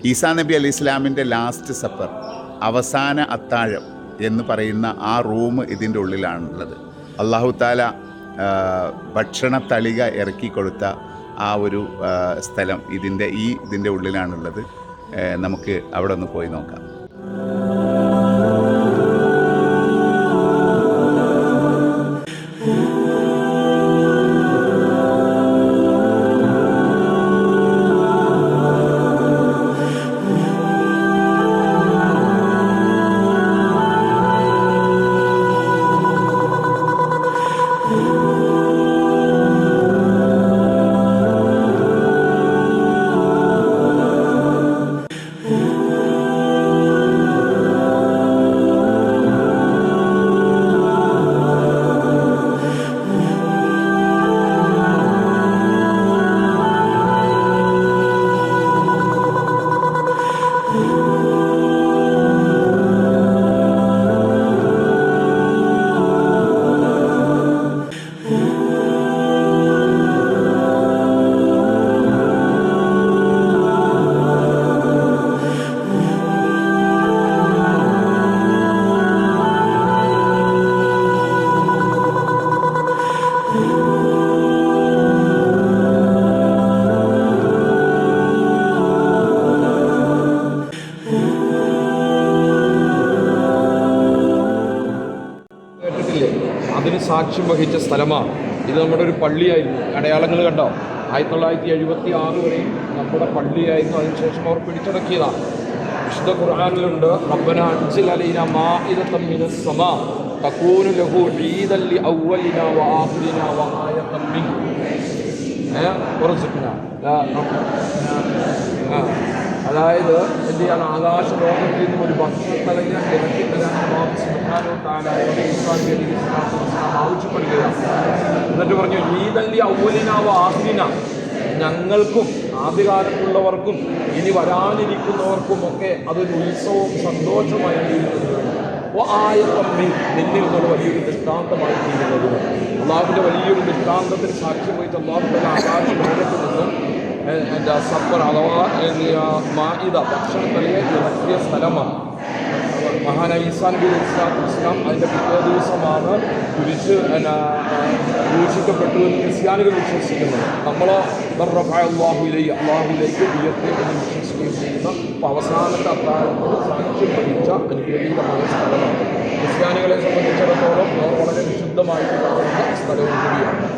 ഈസാ നബി അലൈഹി ഇസ്ലാമിൻ്റെ ലാസ്റ്റ് സപ്പർ, അവസാന അത്താഴം എന്ന് പറയുന്ന ആ റൂം ഇതിൻ്റെ ഉള്ളിലാണുള്ളത്. അള്ളാഹു താല ഭക്ഷണ തളിക ഇറക്കി കൊടുത്ത ആ ഒരു സ്ഥലം ഇതിൻ്റെ ഉള്ളിലാണുള്ളത്. നമുക്ക് അവിടെ ഒന്ന് പോയി നോക്കാം. അതിന് സാക്ഷ്യം വഹിച്ച സ്ഥലമാണ് ഇത്. നമ്മുടെ ഒരു പള്ളിയായിരുന്നു. അടയാളങ്ങൾ കണ്ടോ? 1976 വരെയും നമ്മുടെ പള്ളിയായിരുന്നു. അതിനുശേഷം അവർ പിടിച്ചടക്കിയതാണ്. വിശുദ്ധ ഖുർആനിലുണ്ട്, റബ്ബന അൻസിൽ അലൈനാ മാഇദതൻ മിനസ് സമാ തകൂനു ലഹു ഈദൻ ലിഅവ്വലിനാ വആഖിരിനാ വആയതൻ മിൻകു വറസുഖ്നാ. അതായത് എന്ത് ചെയ്യാണ്? ആകാശലോകത്തിൽ നിന്നും ഒരു ഭക്ഷണത്തലയിൽ ഇറക്കി തരാൻ അല്ലാഹു സുബ്ഹാനഹു വ തആല ഈസാ നബി ആവശ്യപ്പെടുകയാണ്. എന്നിട്ട് പറഞ്ഞു, ഈദൻ ലിഅവ്വലിനാ വആഖിരിനാ, ഞങ്ങൾക്കും ആദ്യകാലത്തുള്ളവർക്കും ഇനി വരാനിരിക്കുന്നവർക്കും ഒക്കെ അതൊരു ഉത്സവവും സന്തോഷമായി തീരുന്നത്. നിന്നിൽ നിന്നുള്ള വലിയൊരു ദൃഷ്ടാന്തമായി തീരുന്നത്. അള്ളാഹുവിൻ്റെ വലിയൊരു ദൃഷ്ടാന്തത്തിന് സാക്ഷ്യം വഹിച്ച അള്ളാഹു ആകാശ ലോകത്ത് നിന്നും സപ്പർ അഥവാ മാഇദ ഭക്ഷണത്തലയെ ഇറക്കിയ സ്ഥലമാണ്. മഹാനായ ഈസാ നബി അലൈഹി ഇസ്ലാം അതിൻ്റെ പിറ്റേ ദിവസമാണ് ക്രൂശിക്കപ്പെട്ടു എന്ന് ക്രിസ്ത്യാനികൾ വിശ്വസിക്കുന്നത്. നമ്മളോ അള്ളാഹുലേക്ക് ഉയർത്തി എന്ന് വിശ്വസിക്കുകയും ചെയ്യുന്ന അവസാനത്തെ അത്താഴത്തിന് സാക്ഷ്യം വഹിച്ച അനുഗ്രഹീതമായ സ്ഥലമാണ്. ക്രിസ്ത്യാനികളെ സംബന്ധിച്ചിടത്തോളം വളരെ വിശുദ്ധമായിട്ട് കാണുന്ന സ്ഥലവും കൂടിയാണ്.